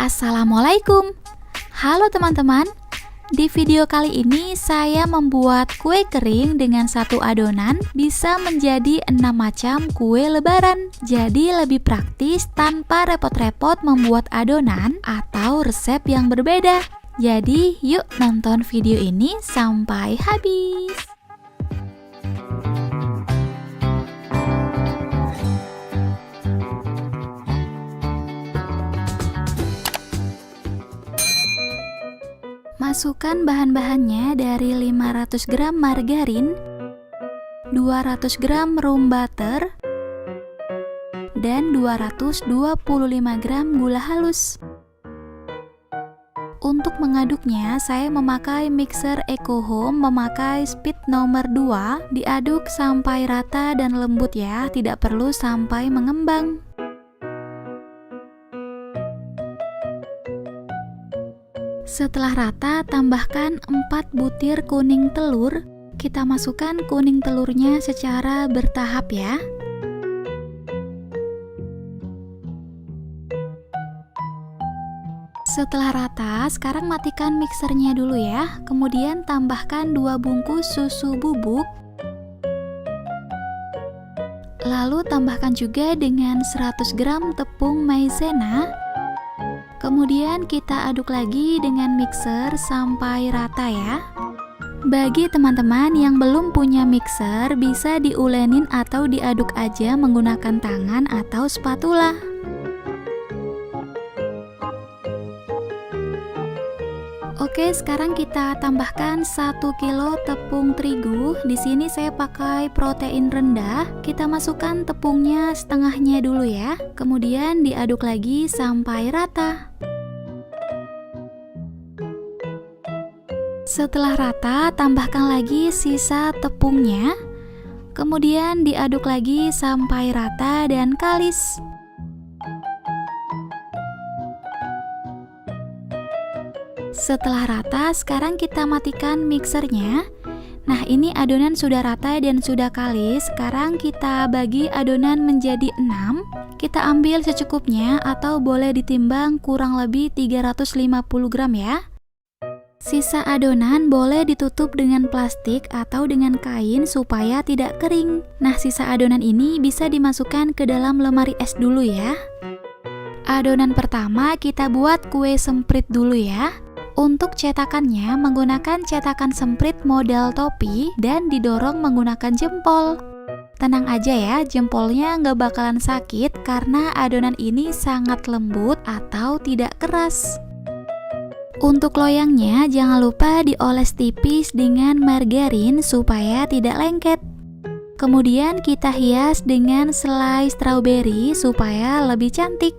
Assalamualaikum. Halo teman-teman. Di video kali ini saya membuat kue kering dengan satu adonan bisa menjadi 6 macam kue lebaran. Jadi lebih praktis tanpa repot-repot membuat adonan atau resep yang berbeda. Jadi yuk nonton video ini sampai habis. Masukkan bahan-bahannya dari 500 gram margarin, 200 gram room butter, dan 225 gram gula halus. Untuk mengaduknya, saya memakai mixer EcoHome memakai speed nomor 2, diaduk sampai rata dan lembut ya, tidak perlu sampai mengembang. Setelah rata, tambahkan 4 butir kuning telur. Kita masukkan kuning telurnya secara bertahap ya. Setelah rata, sekarang matikan mixernya dulu ya. Kemudian tambahkan 2 bungkus susu bubuk. Lalu tambahkan juga dengan 100 gram tepung maizena. Kemudian kita aduk lagi dengan mixer sampai rata ya. Bagi teman-teman yang belum punya mixer, bisa diulenin atau diaduk aja menggunakan tangan atau spatula. Oke, sekarang kita tambahkan 1 kilo tepung terigu. Di sini saya pakai protein rendah. Kita masukkan tepungnya setengahnya dulu ya. Kemudian diaduk lagi sampai rata. Setelah rata, tambahkan lagi sisa tepungnya. Kemudian diaduk lagi sampai rata dan kalis. Setelah rata, sekarang kita matikan mixernya. Nah, ini adonan sudah rata dan sudah kalis. Sekarang kita bagi adonan menjadi 6. Kita ambil secukupnya atau boleh ditimbang kurang lebih 350 gram ya. Sisa adonan boleh ditutup dengan plastik atau dengan kain supaya tidak kering. Nah, sisa adonan ini bisa dimasukkan ke dalam lemari es dulu ya. Adonan pertama kita buat kue semprit dulu ya. Untuk cetakannya menggunakan cetakan semprit model topi dan didorong menggunakan jempol. Tenang aja ya, jempolnya nggak bakalan sakit karena adonan ini sangat lembut atau tidak keras. Untuk loyangnya jangan lupa dioles tipis dengan margarin supaya tidak lengket. Kemudian kita hias dengan selai strawberry supaya lebih cantik.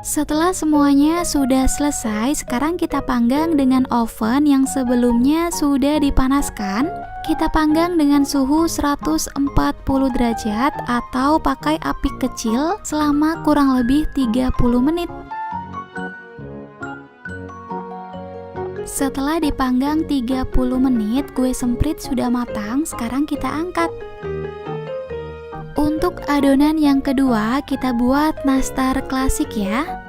Setelah semuanya sudah selesai, sekarang kita panggang dengan oven yang sebelumnya sudah dipanaskan. Kita panggang dengan suhu 140 derajat atau pakai api kecil selama kurang lebih 30 menit. Setelah dipanggang 30 menit, kue semprit sudah matang. Sekarang kita angkat. Untuk adonan yang kedua, kita buat nastar klasik ya.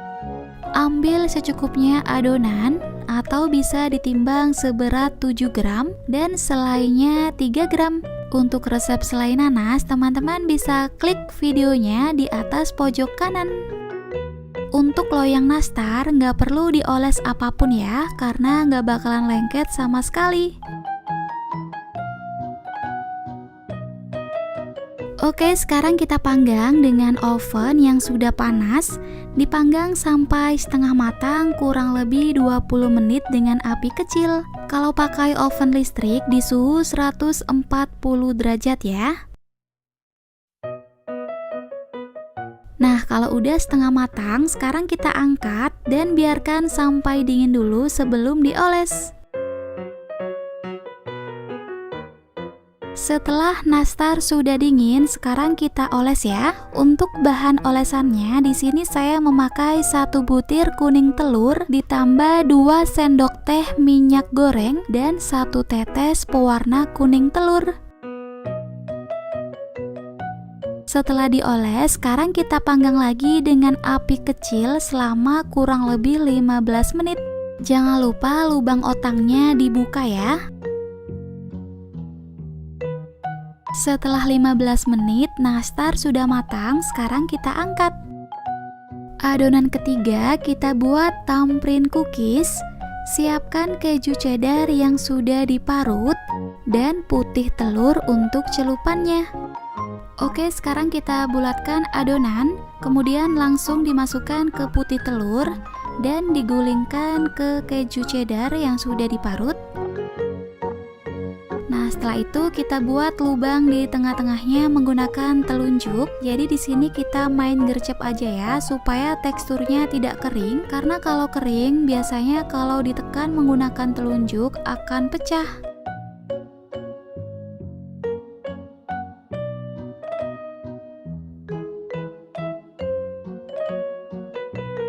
Ambil secukupnya adonan atau bisa ditimbang seberat 7 gram dan selainya 3 gram. Untuk resep selai nanas, teman-teman bisa klik videonya di atas pojok kanan. Untuk loyang nastar, nggak perlu dioles apapun ya, karena nggak bakalan lengket sama sekali. Oke, sekarang kita panggang dengan oven yang sudah panas. Dipanggang sampai setengah matang kurang lebih 20 menit dengan api kecil. Kalau pakai oven listrik di suhu 140 derajat ya. Nah, kalau udah setengah matang, sekarang kita angkat dan biarkan sampai dingin dulu sebelum dioles. Setelah nastar sudah dingin, sekarang kita oles ya. Untuk bahan olesannya, di sini saya memakai 1 butir kuning telur ditambah 2 sendok teh minyak goreng dan 1 tetes pewarna kuning telur. Setelah dioles, sekarang kita panggang lagi dengan api kecil selama kurang lebih 15 menit. Jangan lupa lubang otangnya dibuka ya. Setelah 15 menit, nastar sudah matang, sekarang kita angkat. Adonan ketiga kita buat thumbprint cookies. Siapkan keju cheddar yang sudah diparut dan putih telur untuk celupannya. Oke, sekarang kita bulatkan adonan, kemudian langsung dimasukkan ke putih telur dan digulingkan ke keju cheddar yang sudah diparut. Nah, setelah itu kita buat lubang di tengah-tengahnya menggunakan telunjuk. Jadi di sini kita main gercep aja ya, supaya teksturnya tidak kering. Karena kalau kering, biasanya kalau ditekan menggunakan telunjuk akan pecah.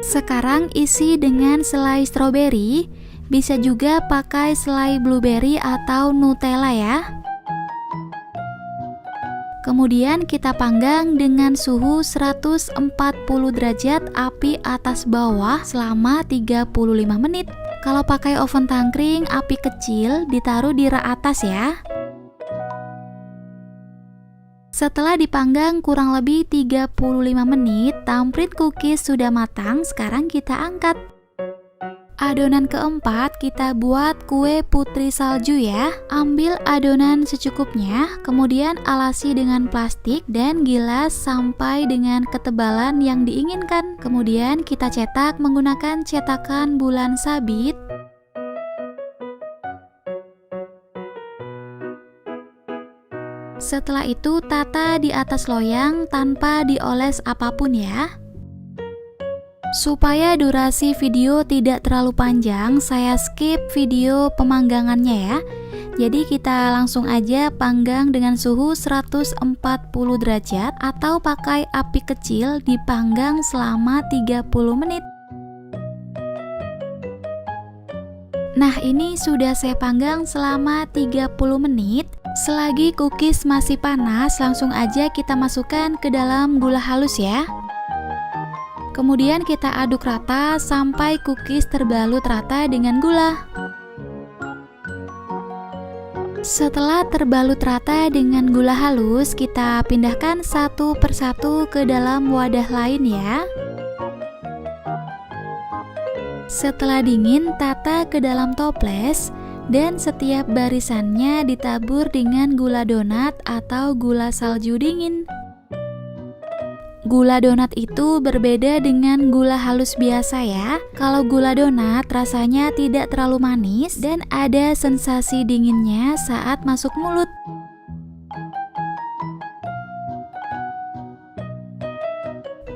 Sekarang isi dengan selai stroberi. Bisa juga pakai selai blueberry atau Nutella ya. Kemudian kita panggang dengan suhu 140 derajat api atas bawah selama 35 menit. Kalau pakai oven tangkring api kecil ditaruh di rak atas ya. Setelah dipanggang kurang lebih 35 menit, thumbprint cookies sudah matang, sekarang kita angkat. Adonan keempat kita buat kue putri salju ya. Ambil adonan secukupnya, kemudian alasi dengan plastik dan gilas sampai dengan ketebalan yang diinginkan. Kemudian kita cetak menggunakan cetakan bulan sabit. Setelah itu tata di atas loyang tanpa dioles apapun ya. Supaya durasi video tidak terlalu panjang, saya skip video pemanggangannya ya. Jadi kita langsung aja panggang dengan suhu 140 derajat atau pakai api kecil dipanggang selama 30 menit. Nah, ini sudah saya panggang selama 30 menit. Selagi cookies masih panas, langsung aja kita masukkan ke dalam gula halus ya. Kemudian kita aduk rata sampai cookies terbalut rata dengan gula. Setelah terbalut rata dengan gula halus, kita pindahkan satu persatu ke dalam wadah lain ya. Setelah dingin, tata ke dalam toples dan setiap barisannya ditabur dengan gula donat atau gula salju dingin. Gula donat itu berbeda dengan gula halus biasa ya. Kalau gula donat rasanya tidak terlalu manis dan ada sensasi dinginnya saat masuk mulut.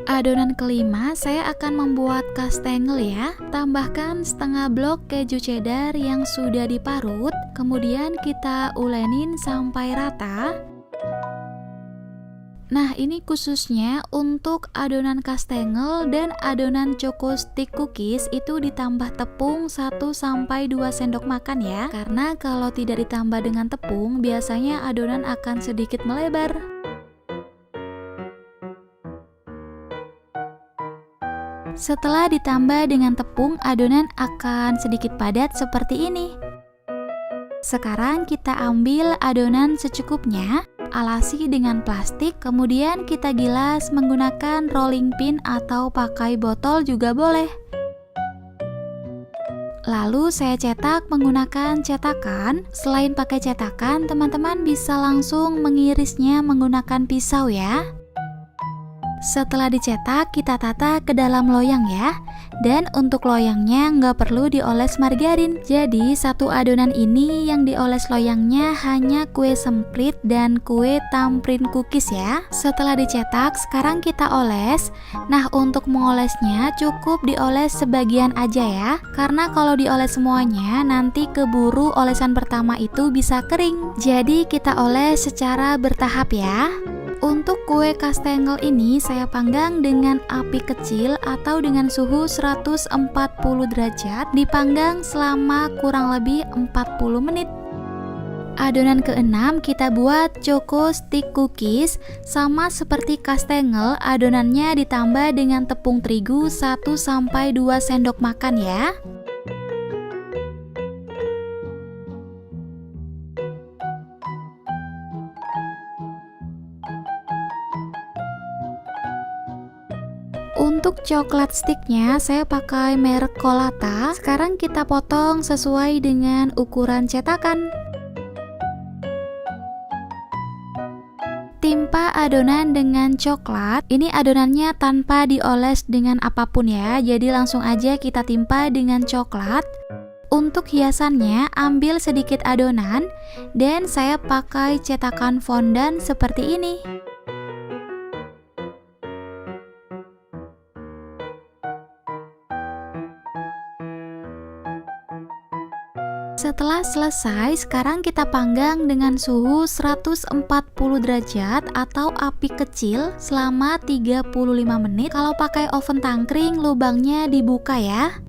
Adonan kelima saya akan membuat kastengel ya. Tambahkan setengah blok keju cheddar yang sudah diparut, kemudian kita ulenin sampai rata. Nah, ini khususnya untuk adonan kastengel dan adonan choco stick cookies itu ditambah tepung 1-2 sendok makan ya. Karena kalau tidak ditambah dengan tepung, biasanya adonan akan sedikit melebar. Setelah ditambah dengan tepung, adonan akan sedikit padat seperti ini. Sekarang kita ambil adonan secukupnya, alasi dengan plastik, kemudian kita gilas menggunakan rolling pin atau pakai botol juga boleh. Lalu saya cetak menggunakan cetakan. Selain pakai cetakan, teman-teman bisa langsung mengirisnya menggunakan pisau ya. Setelah dicetak, kita tata ke dalam loyang ya. Dan untuk loyangnya nggak perlu dioles margarin. Jadi satu adonan ini yang dioles loyangnya hanya kue semprit dan kue tamprin cookies ya. Setelah dicetak, sekarang kita oles. Nah, untuk mengolesnya cukup dioles sebagian aja ya. Karena kalau dioles semuanya nanti keburu olesan pertama itu bisa kering. Jadi kita oles secara bertahap ya. Untuk kue kastengel ini saya panggang dengan api kecil atau dengan suhu 140 derajat, dipanggang selama kurang lebih 40 menit. Adonan keenam kita buat choco stick cookies. Sama seperti kastengel, adonannya ditambah dengan tepung terigu 1-2 sendok makan ya. Untuk coklat sticknya saya pakai merek Colata. Sekarang kita potong sesuai dengan ukuran cetakan. Timpa adonan dengan coklat. Ini adonannya tanpa dioles dengan apapun ya. Jadi langsung aja kita timpa dengan coklat. Untuk hiasannya ambil sedikit adonan dan saya pakai cetakan fondan seperti ini. Setelah selesai, sekarang kita panggang dengan suhu 140 derajat atau api kecil selama 35 menit. Kalau pakai oven tangkring, lubangnya dibuka ya.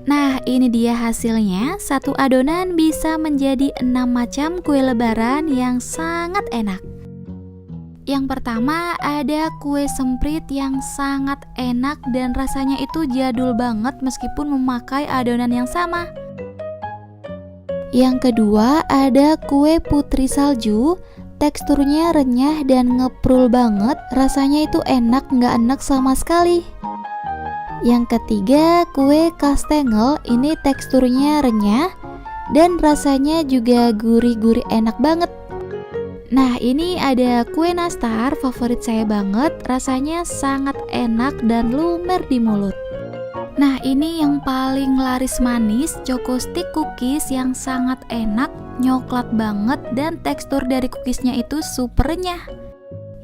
Nah, ini dia hasilnya. Satu adonan bisa menjadi 6 macam kue lebaran yang sangat enak. Yang pertama ada kue semprit yang sangat enak dan rasanya itu jadul banget meskipun memakai adonan yang sama. Yang kedua ada kue putri salju, teksturnya renyah dan ngeprul banget, rasanya itu enak nggak enak sama sekali. Yang ketiga kue kastengel, ini teksturnya renyah dan rasanya juga gurih-gurih enak banget. Nah, ini ada kue nastar, favorit saya banget, rasanya sangat enak dan lumer di mulut. Nah, ini yang paling laris manis, choco stick cookies yang sangat enak, nyoklat banget dan tekstur dari cookiesnya itu super renyah.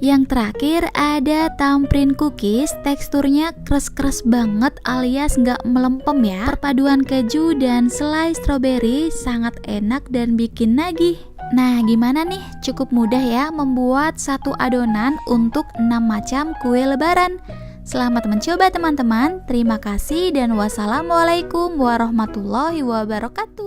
Yang terakhir ada tamprin cookies, teksturnya kres-kres banget alias nggak melempem ya. Perpaduan keju dan selai stroberi sangat enak dan bikin nagih. Nah, gimana nih? Cukup mudah ya membuat satu adonan untuk 6 macam kue lebaran. Selamat mencoba teman-teman. Terima kasih dan wassalamualaikum warahmatullahi wabarakatuh.